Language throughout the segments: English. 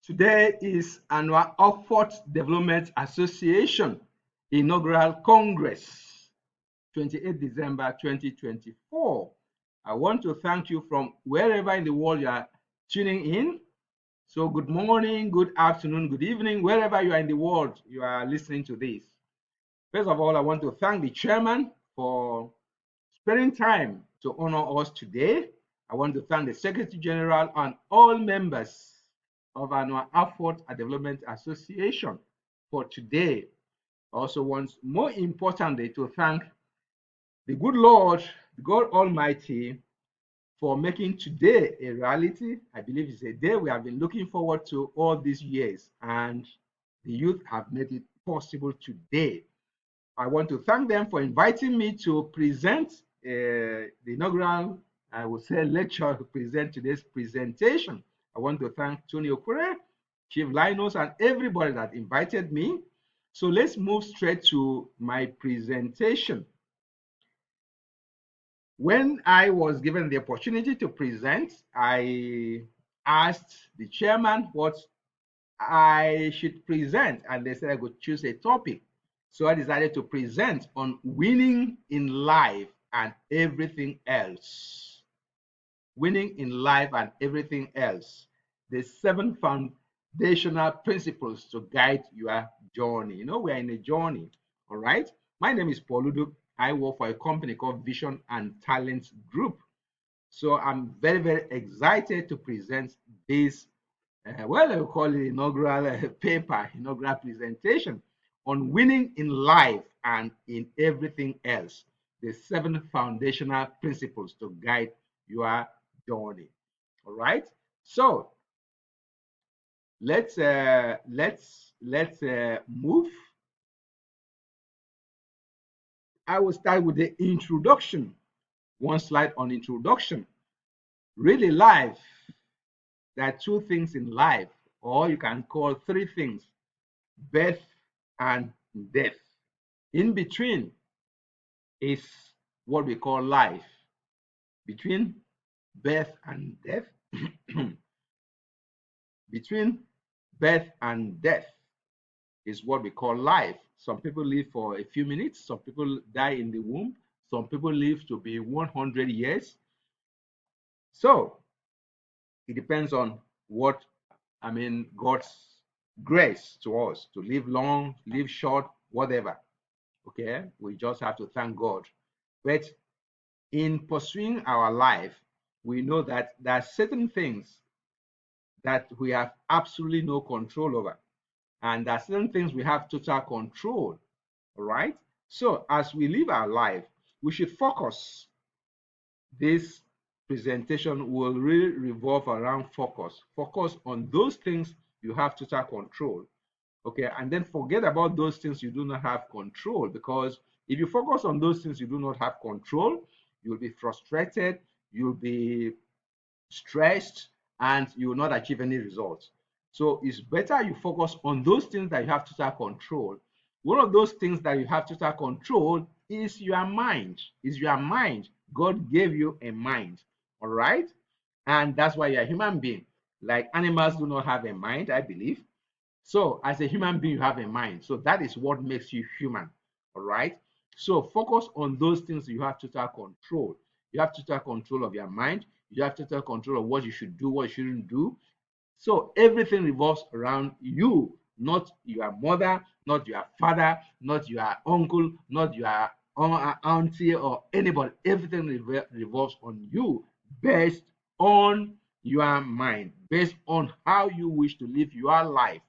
Today is Anua Offot Development Association inaugural Congress, 28 December 2024. I want to thank you from wherever in the world you are tuning in. So good morning, good afternoon, good evening, wherever you are in the world you are listening to this. First of all, I want to thank the chairman for sparing time to honor us today. I want to thank the Secretary General and all members of Anua Offot Development Association for today. I also want, more importantly, to thank the good Lord, God Almighty, for making today a reality. I believe it's a day we have been looking forward to all these years, and the youth have made it possible today. I want to thank them for inviting me to present the inaugural, I would say, lecture to present today's presentation. I want to thank Tony Okure, Chief Linus, and everybody that invited me. So let's move straight to my presentation. When I was given the opportunity to present, I asked the chairman what I should present, and they said I could choose a topic. So I decided to present on winning in life and everything else. Winning in life and everything else. The 7 foundational principles to guide your journey. You know, we're in a journey. All right. My name is Paul Udu. I work for a company called Vision and Talent Group. So I'm very, very excited to present this well, I will call it inaugural paper, inaugural presentation on winning in life and in everything else. The 7 foundational principles to guide your journey. All right. So let's move. I will start with the introduction. One slide on introduction. Really, life. There are 2 things in life, or you can call 3 things: birth and death. In between is what we call life. Between birth and death, between birth and death is what we call life. Some people live for a few minutes, some people die in the womb, some people live to be 100 years. So it depends on what, God's grace to us to live long, live short, whatever. Okay, we just have to thank God. But in pursuing our life, we know that there are certain things that we have absolutely no control over, and there are certain things we have total control. All right. So as we live our life, we should focus. This presentation will really revolve around focus. Focus on those things you have total control. Okay, and then forget about those things you do not have control, because if you focus on those things you do not have control, you'll be frustrated, you'll be stressed, and you will not achieve any results. So it's better you focus on those things that you have total control. One of those things that you have total control is your mind. Is your mind. God gave you a mind. All right, and that's why you're a human being. Like animals do not have a mind, I believe. So as a human being, you have a mind. So that is what makes you human. All right. So focus on those things you have total control. You have total control of your mind. You have total control of what you should do, what you shouldn't do. So everything revolves around you, not your mother, not your father, not your uncle, not your auntie or anybody. Everything revolves on you, based on your mind, based on how you wish to live your life.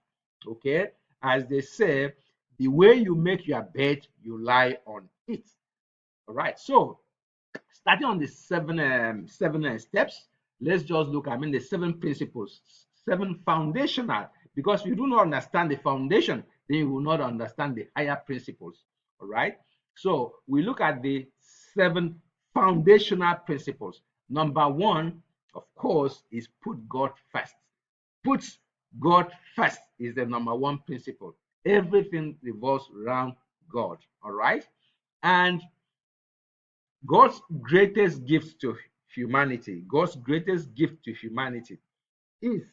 Okay, as they say, the way you make your bed, you lie on it. All right. So starting on the seven steps, let's just look. The 7 principles, 7 foundational. Because if you do not understand the foundation, then you will not understand the higher principles. All right. So we look at the 7 foundational principles. Number 1, of course, is put God first. Put God first is the number 1 principle. Everything revolves around God. All right. And God's greatest gift to humanity, God's greatest gift to humanity is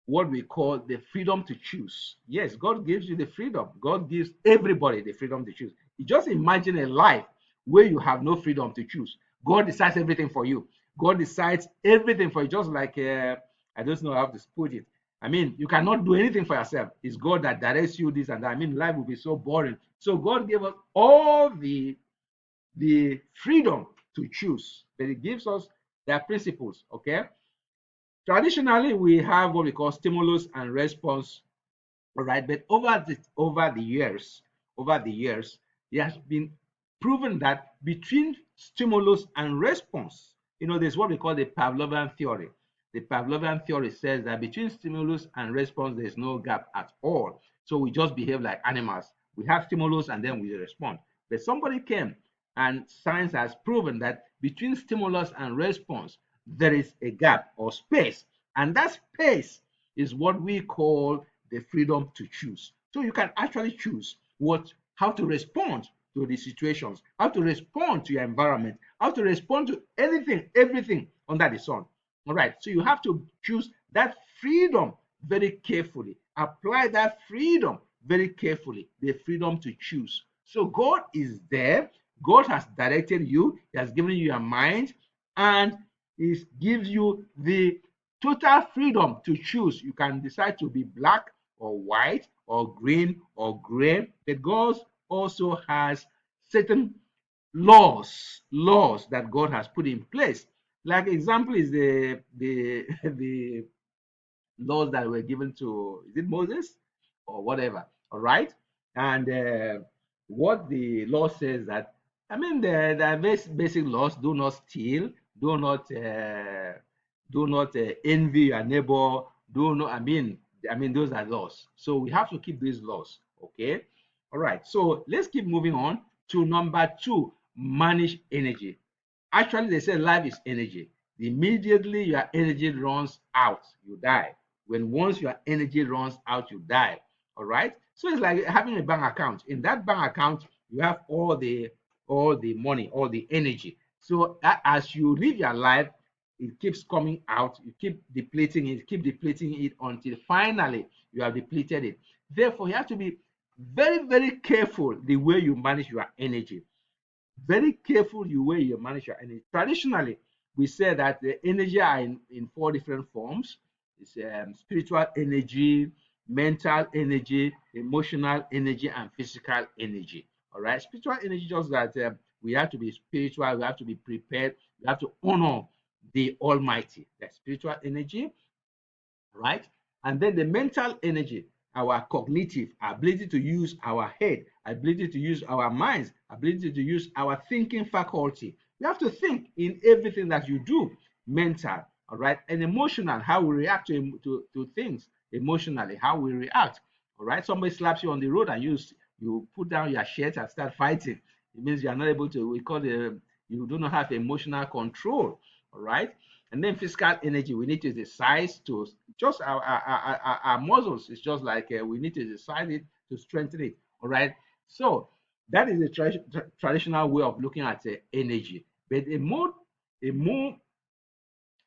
what we call the freedom to choose. Yes, God gives you the freedom. God gives everybody the freedom to choose. You just imagine a life where you have no freedom to choose. God decides everything for you. God decides everything for you, just like I don't know how to put it. I mean, you cannot do anything for yourself. It's God that directs you this and that. I mean, life will be so boring. So God gave us all the freedom to choose, but He gives us their principles. Okay. Traditionally, we have what we call stimulus and response. All right, but over the years, it has been proven that between stimulus and response, there's what we call the Pavlovian theory. The Pavlovian theory says that between stimulus and response, there's no gap at all. So we just behave like animals. We have stimulus and then we respond. But somebody came and science has proven that between stimulus and response, there is a gap or space. And that space is what we call the freedom to choose. So you can actually choose how to respond to the situations, how to respond to your environment, how to respond to anything, everything under the sun. All right. So you have to choose that freedom very carefully. Apply that freedom very carefully, the freedom to choose. So God is there. God has directed you. He has given you a mind, and He gives you the total freedom to choose. You can decide to be black or white or green or gray, but God also has certain laws that God has put in place. Like example is the the laws that were given to, is it Moses or whatever? All right, and what the law says that, I mean, the basic laws: do not steal, do not envy your neighbor, do not. I mean those are laws. So we have to keep these laws. Okay, all right. So let's keep moving on to number two: manage energy. Actually, they say life is energy. Immediately your energy runs out, you die. When once your energy runs out, you die. All right. So it's like having a bank account. In that bank account, you have all the money, all the energy. So as you live your life, it keeps coming out. You keep depleting it until finally you have depleted it. Therefore, you have to be very, very careful the way you manage your energy. Very careful you way you manage your energy. Traditionally, we say that the energy are in four different forms. It's spiritual energy, mental energy, emotional energy, and physical energy. All right, spiritual energy just that we have to be spiritual, we have to be prepared, we have to honor the Almighty. That's spiritual energy, right? And then the mental energy, our cognitive ability to use our head, ability to use our minds, ability to use our thinking faculty. You have to think in everything that you do, mental, all right? And emotional, how we react to things emotionally, how we react, all right? Somebody slaps you on the road and you put down your shirt and start fighting. It means you are not able to, we call it, you do not have emotional control, all right? And then physical energy, we need to decide to just our muscles. It's just like we need to decide it to strengthen it. All right. So that is the traditional way of looking at energy. But a more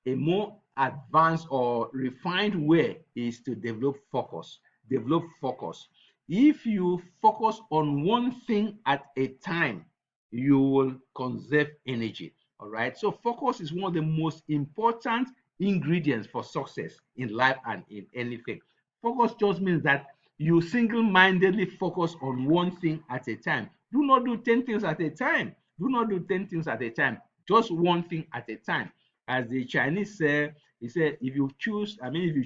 a more advanced or refined way is to develop focus. Develop focus. If you focus on one thing at a time, you will conserve energy. All right. So focus is one of the most important ingredients for success in life and in anything. Focus just means that you single-mindedly focus on one thing at a time. Do not do 10 things at a time. Do not do 10 things at a time. Just one thing at a time. As the Chinese say, he said, if you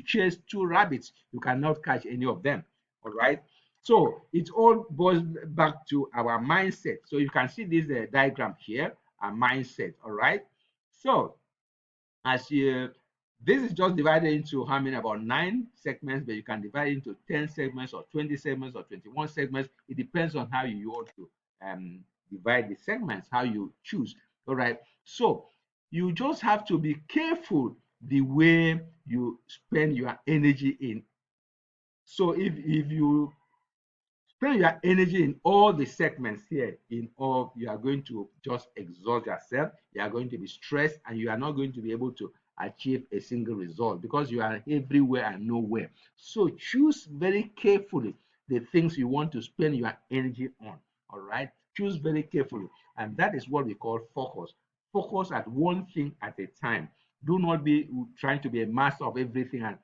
chase two rabbits, you cannot catch any of them. All right. So it all boils back to our mindset. So you can see this diagram here, a mindset. All right. So as you, this is just divided into how many, about 9 segments, but you can divide it into 10 segments or 20 segments or 21 segments. It depends on how you want to divide the segments, how you choose. All right. So you just have to be careful the way you spend your energy in. So if you spend your energy in all the segments here, in all, you are going to just exhaust yourself. You are going to be stressed, and you are not going to be able to achieve a single result because you are everywhere and nowhere. So choose very carefully the things you want to spend your energy on. All right, choose very carefully, and that is what we call focus. Focus at one thing at a time. Do not be trying to be a master of everything and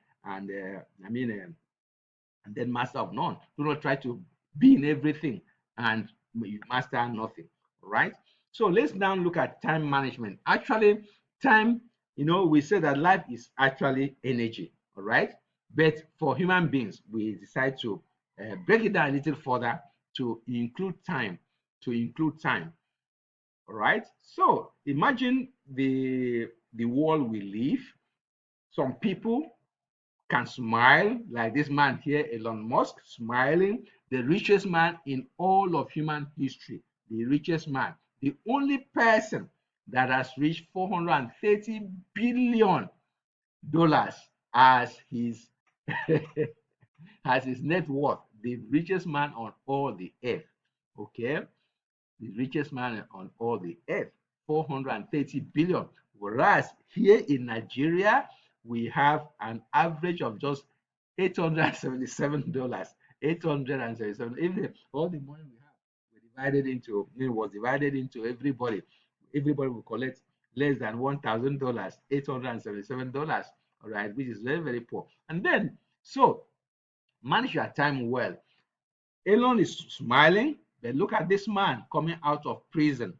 and then master of none. Do not try to be in everything and you master nothing. All right. So let's now look at time management. Actually, time, we say that life is actually energy. All right. But for human beings, we decide to break it down a little further to include time. To include time. All right. So imagine the world we live. Some people can smile like this man here, Elon Musk, smiling, the richest man in all of human history, the richest man, the only person that has reached $430 billion as his as his net worth, the richest man on all the earth. Okay, the richest man on all the earth, 430 billion. Whereas here in Nigeria, we have an average of just $877. 877. Even all the money we have, we divided into, it was divided into everybody. Everybody will collect less than $1,000, $877. All right, which is very, very poor. And then, so manage your time well. Elon is smiling, but look at this man coming out of prison.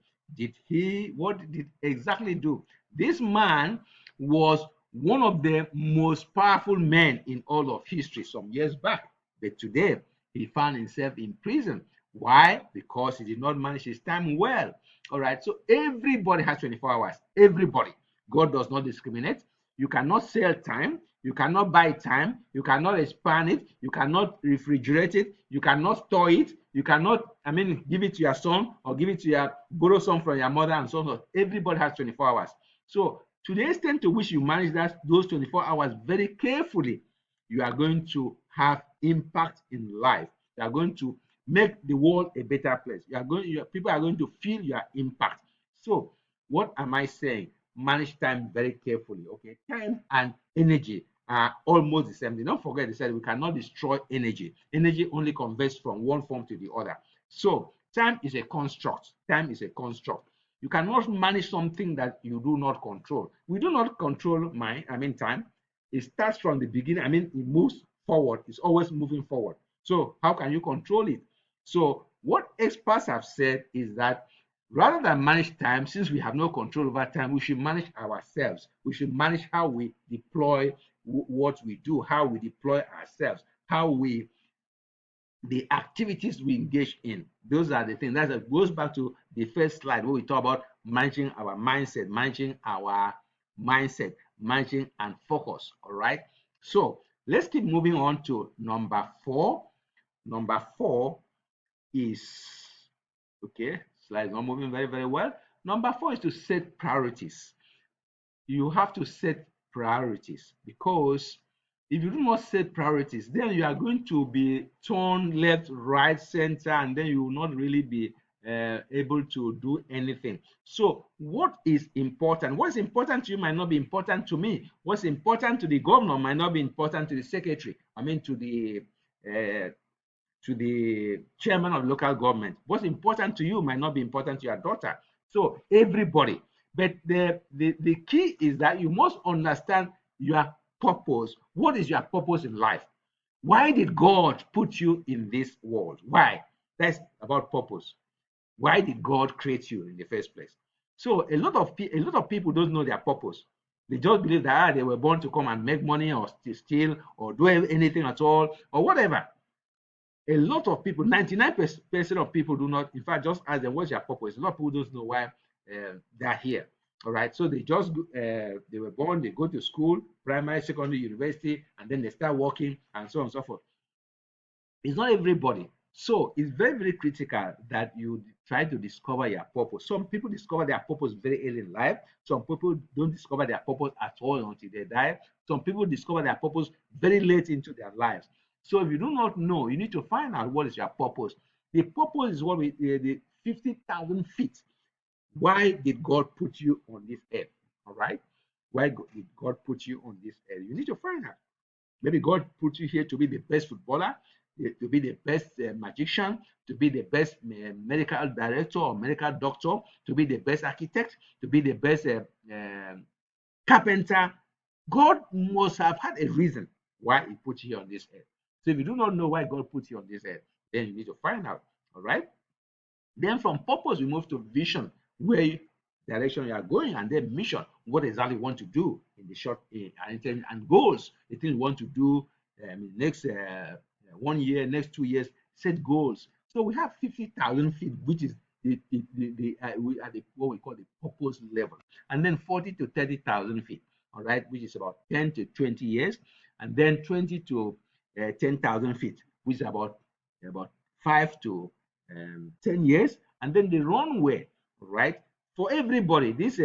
What did he exactly do? This man was one of the most powerful men in all of history some years back. But today, he found himself in prison. Why? Because he did not manage his time well. All right. So everybody has 24 hours. Everybody. God does not discriminate. You cannot sell time. You cannot buy time. You cannot expand it. You cannot refrigerate it. You cannot store it. You cannot, give it to your son or borrow some from your mother and so on. Everybody has 24 hours. So to the extent to which you manage those 24 hours very carefully, you are going to have impact in life. You are going to make the world a better place. People are going to feel your impact. So what am I saying? Manage time very carefully. Okay, time and energy are almost the same thing. Don't forget, they said we cannot destroy energy. Energy only converts from one form to the other. So time is a construct. Time is a construct. You cannot manage something that you do not control. We do not control time. It starts from the beginning. It moves forward. It's always moving forward. So how can you control it? So what experts have said is that rather than manage time, since we have no control over time, we should manage ourselves. We should manage how we deploy what we do, how we deploy ourselves, the activities we engage in. Those are the things. That goes back to the first slide where we talk about managing our mindset, managing and focus. All right. So let's keep moving on to number 4. Number 4 is, okay, slide is not moving very, very well. Number 4 is to set priorities. You have to set priorities, because if you do not set priorities, then you are going to be torn left, right, center, and then you will not really be able to do anything. So what is important? What's important to you might not be important to me. What's important to the governor might not be important to the secretary. To the chairman of local government. What's important to you might not be important to your daughter. So everybody. But the key is that you must understand your purpose. What is your purpose in life? Why did God put you in this world? Why? That's about purpose. Why did God create you in the first place? So a lot of people don't know their purpose. They just believe that they were born to come and make money or steal or do anything at all or whatever. A lot of people, 99% of people do not, in fact, just ask them what's your purpose. A lot of people don't know why they're here. All right. So they were born, they go to school, primary, secondary, university, and then they start working and so on and so forth. It's not everybody. So it's very, very critical that you try to discover your purpose. Some people discover their purpose very early in life. Some people don't discover their purpose at all until they die. Some people discover their purpose very late into their lives. So if you do not know, you need to find out what is your purpose. The purpose is what the 50,000 feet. Why did God put you on this earth? All right. Why did God put you on this earth? You need to find out. Maybe God put you here to be the best footballer, to be the best magician, to be the best medical director or medical doctor, to be the best architect, to be the best carpenter. God must have had a reason why He put you on this earth. So if you do not know why God put you on this earth, then you need to find out. All right. Then from purpose, we move to vision, where direction you are going, and then mission, what exactly you want to do in the short and goals, the thing you want to do next 1 year, next 2 years, set goals. So we have 50,000 feet, which is we are the what we call the purpose level, and then 40 to 30,000 feet, all right, which is about 10 to 20 years, and then 20 to 10,000 feet, which is about 5 to 10 years, and then the runway, right? For everybody, these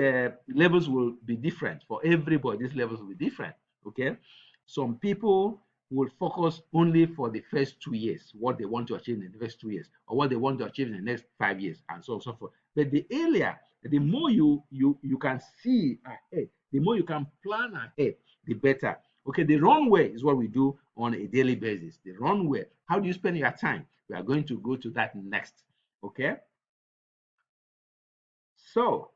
levels will be different. For everybody, these levels will be different. Okay, some people will focus only for the first 2 years, what they want to achieve in the first 2 years, or what they want to achieve in the next 5 years, and so on and so forth. But the earlier, the more you can see ahead, the more you can plan ahead, the better. Okay, the runway is what we do on a daily basis. The runway, how do you spend your time? We are going to go to that next. Okay, so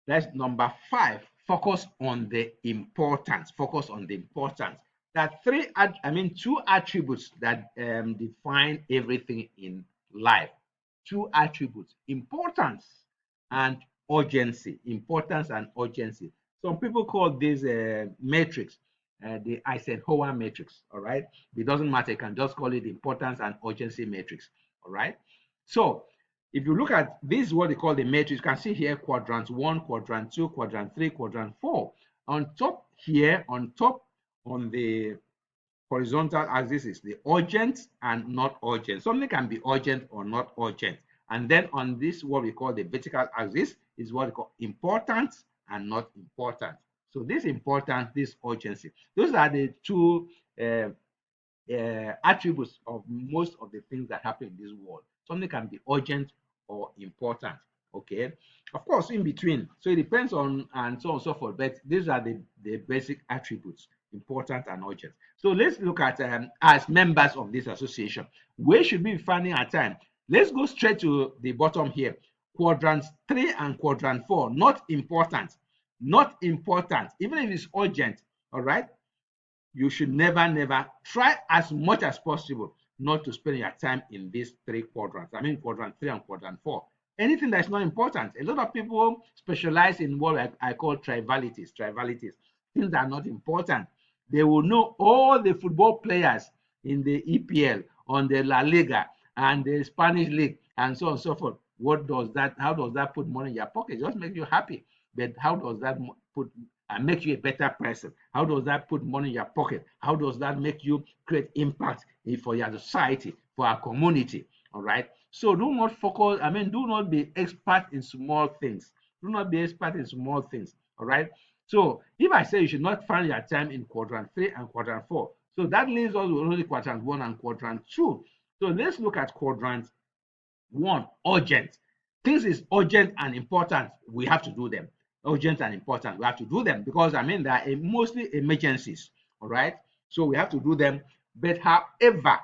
that's number 5. Focus on the importance. Focus on the importance. There are two attributes that define everything in life. Two attributes: importance and urgency. Importance and urgency. Some people call this matrix the Eisenhower matrix. All right, it doesn't matter. You can just call it importance and urgency matrix. All right. So if you look at this, is what they call the matrix. You can see here quadrant 1, quadrant 2, quadrant 3, quadrant 4. On top here, on top on the horizontal axis is the urgent and not urgent. Something can be urgent or not urgent. And then on this, what we call the vertical axis is what we call important and not important. So this importance, this urgency, those are the two attributes of most of the things that happen in this world. Something can be urgent or important. Okay, of course, in between. So it depends on and so on and so forth. But these are the basic attributes: important and urgent. So let's look at as members of this association, where should we be finding our time? Let's go straight to the bottom here. Quadrant 3 and quadrant 4, not important. Not important, even if it's urgent. All right, you should never try as much as possible not to spend your time in these 3 quadrants. I mean, quadrant 3 and quadrant 4. Anything that's not important. A lot of people specialize in what I call trivalities. Trivalities, things that are not important. They will know all the football players in the EPL, on the La Liga, and the Spanish league, and so on and so forth. What does that? How does that put money in your pocket? It just makes you happy. But how does that put and make you a better person? How does that put money in your pocket? How does that make you create impact for your society, for our community? All right. So do not focus, do not be expert in small things. Do not be expert in small things. All right. So if I say you should not find your time in quadrant 3 and quadrant 4, so that leaves us with only quadrant 1 and quadrant 2. So let's look at quadrant 1, urgent. Things is urgent and important, we have to do them. Urgent and important, we have to do them because they are mostly emergencies. All right, so we have to do them. But however,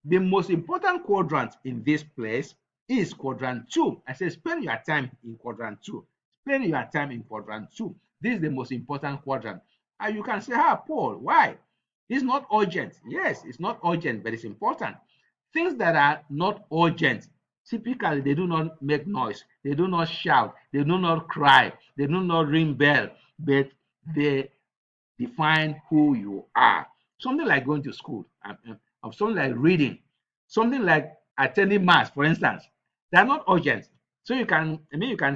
the most important quadrant in this place is quadrant 2. I say spend your time in quadrant 2. Spend your time in quadrant 2. This is the most important quadrant. And you can say, Paul, why? It's not urgent. Yes, it's not urgent, but it's important. Things that are not urgent, typically they do not make noise, they do not shout, they do not cry, they do not ring bell, but they define who you are. Something like going to school, something like reading, something like attending mass, for instance, they are not urgent. So you can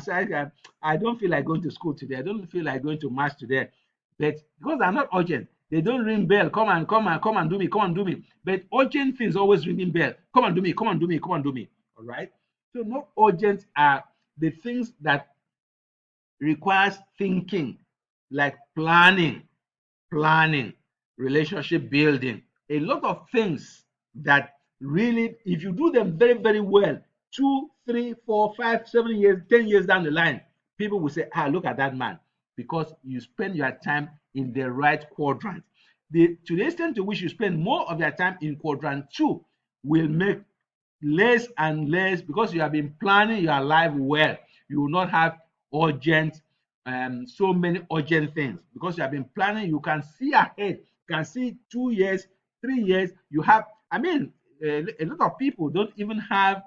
say, I don't feel like going to school today, I don't feel like going to mass today. But because they're not urgent, they don't ring bell, come and do me, come and do me. But urgent things always ringing bell, come and do me, come and do me, come and do me. All right. So not urgent are the things that requires thinking, like planning, relationship building, a lot of things that really, if you do them very, very well, 2, 3, 4, 5, 7 years, 10 years down the line, people will say, look at that man. because you spend your time in the right quadrant. To the extent to which you spend more of your time in quadrant 2 will make less and less, because you have been planning your life well. You will not have urgent, so many urgent things, because you have been planning. You can see ahead, you can see 2 years, 3 years. You have, I mean, a lot of people don't even have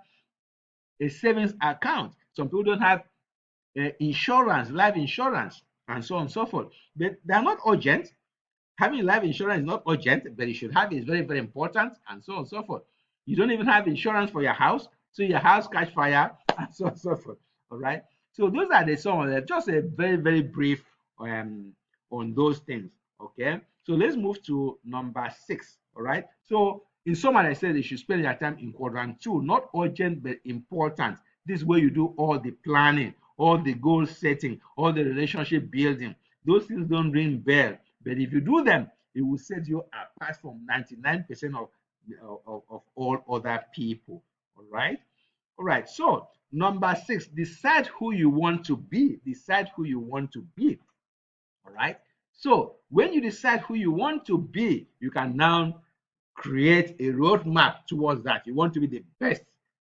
a savings account. Some people don't have insurance, life insurance, and so on and so forth. But they are not urgent. Having life insurance is not urgent, but you should have it. It's very, very important, and so on and so forth. You don't even have insurance for your house, so your house catch fire, and so on and so forth. All right. So those are the some of them. Just a very, very brief um, on those things. Okay. So let's move to number 6. All right. So in summary, I said you should spend your time in quadrant 2, not urgent but important. This is where you do all the planning, all the goal setting, all the relationship building. Those things don't ring bell, but if you do them, it will set you apart from 99% of all other people. All right. All right. So number 6, decide who you want to be. Decide who you want to be. All right. So when you decide who you want to be, you can now create a roadmap towards that. You want to be the best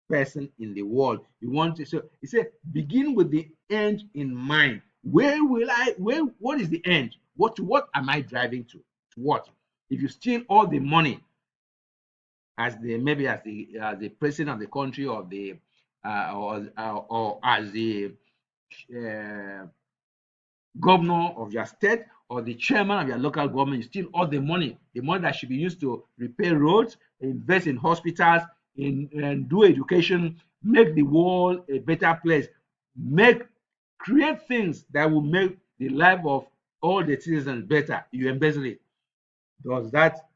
person in the world. You want to, so it said, begin with the end in mind. Where will I, where, what is the end? What am I driving to? To what? If you steal all the money as the, maybe as the president of the country, or the or as the uh, governor of your state, or the chairman of your local government, you steal all the money that should be used to repair roads, invest in hospitals, in and do education, make the world a better place, make create things that will make the life of all the citizens better. You embezzle it. Does that,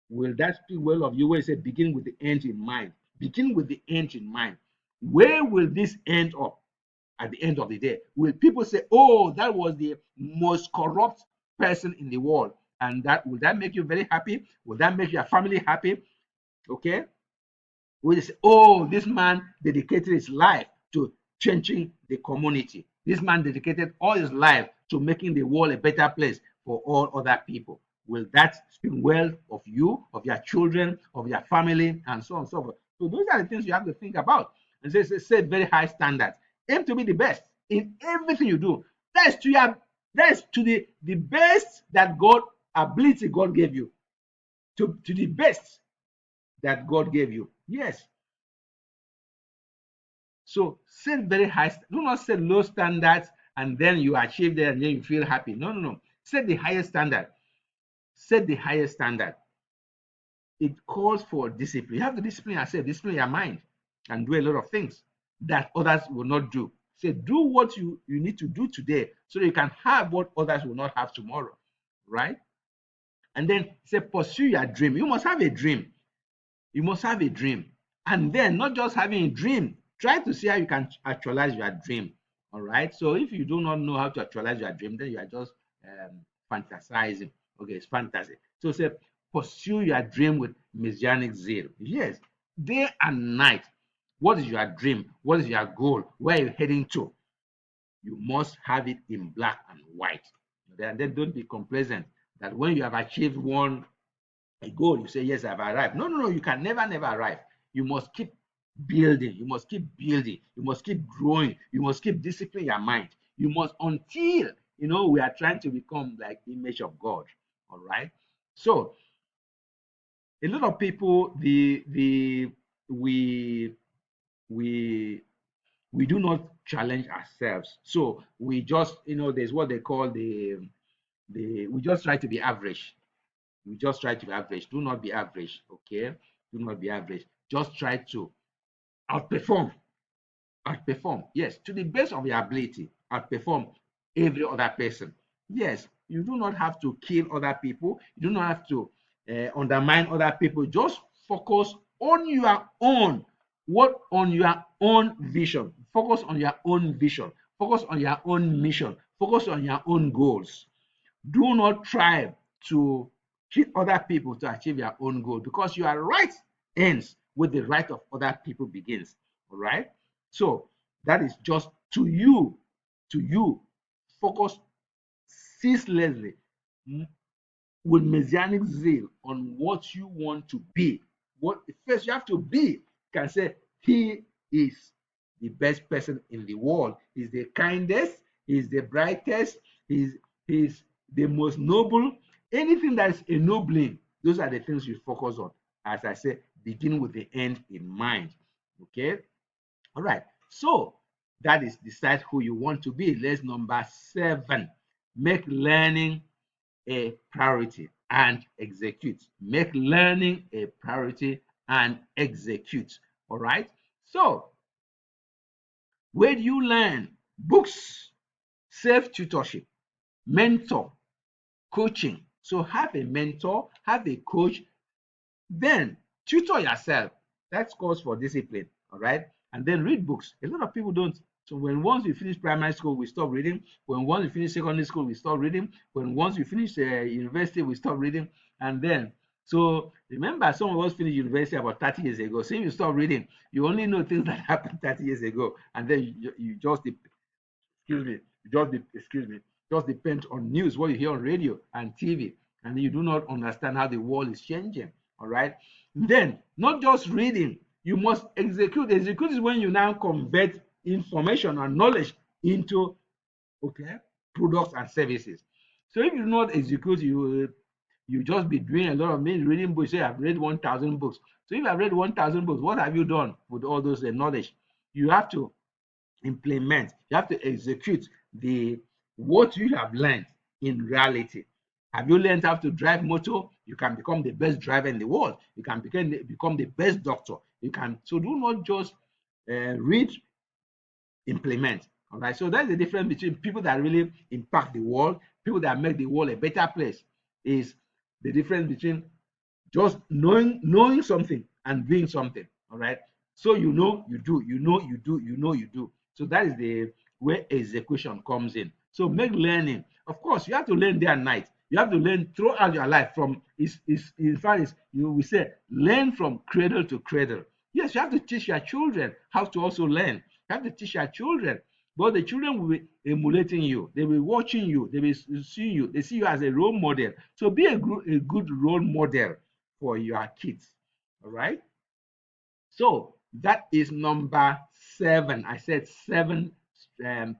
will that speak well of you when you say begin with the end in mind? Begin with the end in mind. Where will this end up? At the end of the day, will people say, oh, that was the most corrupt person in the world? And that, will that make you very happy? Will that make your family happy? Okay. Will say, oh, this man dedicated his life to changing the community. This man dedicated all his life to making the world a better place for all other people. Will that speak well of you, of your children, of your family, and so on and so forth? So those are the things you have to think about. And set very high standards. Aim to be the best in everything you do. That's to your, that's to the best that God, ability God gave you. To the best that God gave you. Yes. So set very high, do not set low standards and then you achieve that and then you feel happy. No, no, no. Set the highest standard. Set the highest standard. It calls for discipline. You have to discipline yourself, discipline your mind, and do a lot of things that others will not do. Say, do what you need to do today so that you can have what others will not have tomorrow. Right? And then say, pursue your dream. You must have a dream. You must have a dream. And then not just having a dream, try to see how you can actualize your dream. All right. So if you do not know how to actualize your dream, then you are just fantasizing. Okay, it's fantasy. So say, pursue your dream with messianic zeal. Yes, day and night. What is your dream? What is your goal? Where are you heading to? You must have it in black and white. Then don't be complacent that when you have achieved one a goal, you say, yes, I've arrived. No, no, no, you can never, never arrive. You must keep building. You must keep building. You must keep growing. You must keep disciplining your mind. You must, until, we are trying to become like the image of God. All right. So a lot of people, we, we, we do not challenge ourselves. So we just, there's what they call we just try to be average. We just try to be average. Do not be average, okay? Do not be average. Just try to outperform. Outperform, yes, to the best of your ability. Outperform every other person. Yes, you do not have to kill other people. You do not have to undermine other people. Just focus on your own. What on your own vision? Focus on your own vision. Focus on your own mission. Focus on your own goals. Do not try to cheat other people to achieve your own goal, because your right ends with the right of other people begins. All right. So that is just to you. To you, focus ceaselessly, with messianic zeal on what you want to be. What first you have to be, you can say he is the best person in the world. He's the kindest, he's the brightest, he's the most noble. Anything that is ennobling, those are the things you focus on. As I say, begin with the end in mind. Okay. All right. So that is decide who you want to be. Let's number 7. Make learning a priority and execute. Make learning a priority and execute. All right. So, where do you learn? Books, self tutorship, mentor, coaching. So, have a mentor, have a coach, then tutor yourself. That calls for discipline. All right. And then read books. A lot of people don't. So when once we finish primary school, we stop reading. When once we finish secondary school, we stop reading. When once we finish university, we stop reading. And then, so remember, some of us finished university about 30 years ago. So if you stop reading, you only know things that happened 30 years ago. And then you just excuse me, just depend on news, what you hear on radio and TV, and you do not understand how the world is changing. All right. Then, not just reading, you must execute. Execute is when you now convert information and knowledge into, okay, products and services. So if you do not execute, you just be doing a lot of means reading books. Say I've read 1,000 books. So if I've read 1,000 books, what have you done with all those knowledge? You have to implement, you have to execute the what you have learned in reality. Have you learned how to drive motor? You can become the best driver in the world. You can become the best doctor. You can. So do not just read, implement. All right. So that's the difference between people that really impact the world, people that make the world a better place. Is the difference between just knowing something and doing something. All right. So you know you do, you know you do, you know you do. So that is the where execution comes in. So make learning. Of course, you have to learn day and night. You have to learn throughout your life. From is in fact is you will say learn from cradle to cradle. Yes, you have to teach your children how to also learn. You have to teach your children, but the children will be emulating you. They will be watching you. They will see you. They see you as a role model. So be a good role model for your kids. All right. So that is number 7. I said 7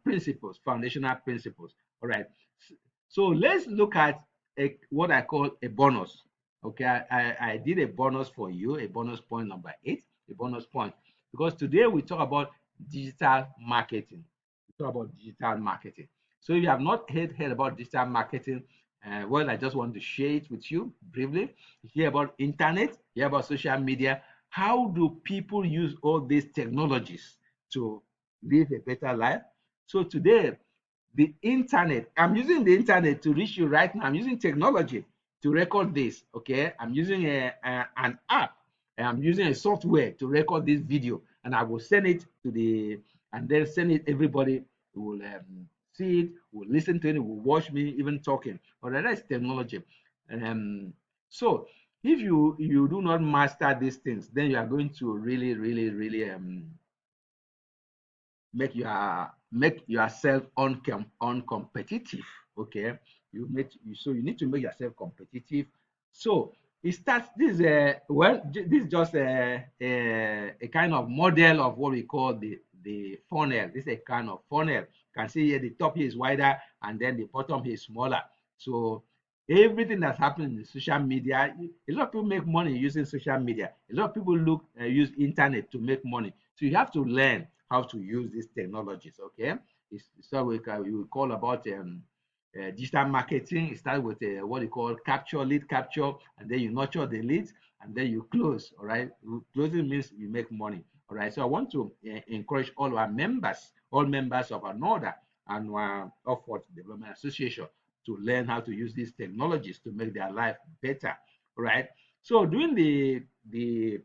principles, foundational principles. All right. So let's look at what I call a bonus. Okay, I did a bonus for you, a bonus point number 8, a bonus point, because today we talk about digital marketing. We talk about digital marketing. So if you have not heard about digital marketing, well, I just want to share it with you briefly. Hear about internet, hear about social media. How do people use all these technologies to live a better life? So today, the internet, I'm using the internet to reach you right now. I'm using technology to record this. Okay, I'm using an app, and I'm using a software to record this video, and I will send it to the, and then send it. Everybody will see it, will listen to it, will watch me even talking. But that's technology. um so if you do not master these things, then you are going to really make yourself uncompetitive. Okay, so you need to make yourself competitive. So it starts, this is this is just a kind of model of what we call the funnel. This is a kind of funnel. You can see here the top here is wider and then the bottom here is smaller. So everything that's happening in social media, a lot of people make money using social media. A lot of people use internet to make money. So you have to learn how to use these technologies. Okay, so we will call about digital marketing. It starts with what you call lead capture, and then you nurture the leads, and then you close. All right, closing means you make money. All right, so I want to encourage all our members, all members of ANODA, Anua Offot Development Association, to learn how to use these technologies to make their life better. All right. So during the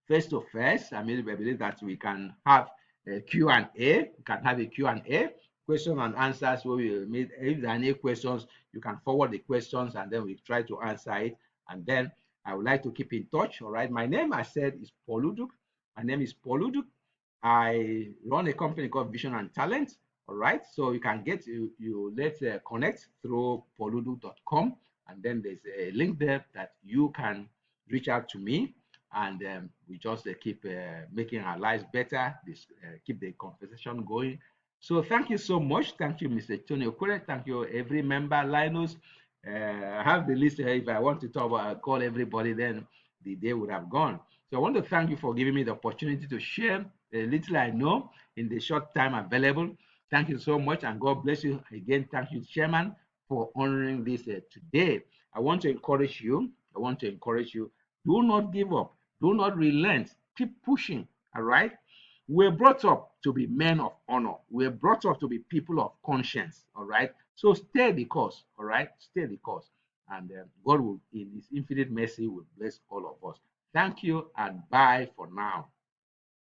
face to face, I believe that we can have a Q&A. We can have a Q&A, question and answers, where we meet. If there are any questions, you can forward the questions and then we try to answer it. And then I would like to keep in touch. All right. My name, I said, is Paul Uduk. My name is Paul Uduk. I run a company called Vision and Talent. All right, so you can get let's connect through poludu.com, and then there's a link there that you can reach out to me, and we just keep making our lives better, keep the conversation going. So thank you so much. Thank you, Mr. Tony Okure. Thank you, every member. Linus, I have the list here. If I want to talk about, call everybody, then the day would have gone. So I want to thank you for giving me the opportunity to share a little I know in the short time available. Thank you so much, and God bless you again. Thank you, Chairman, for honoring this today. I want to encourage you. I want to encourage you. Do not give up. Do not relent. Keep pushing. All right. We're brought up to be men of honor. We're brought up to be people of conscience. All right. So stay the course. All right. Stay the course. And God will, in His infinite mercy, will bless all of us. Thank you and bye for now.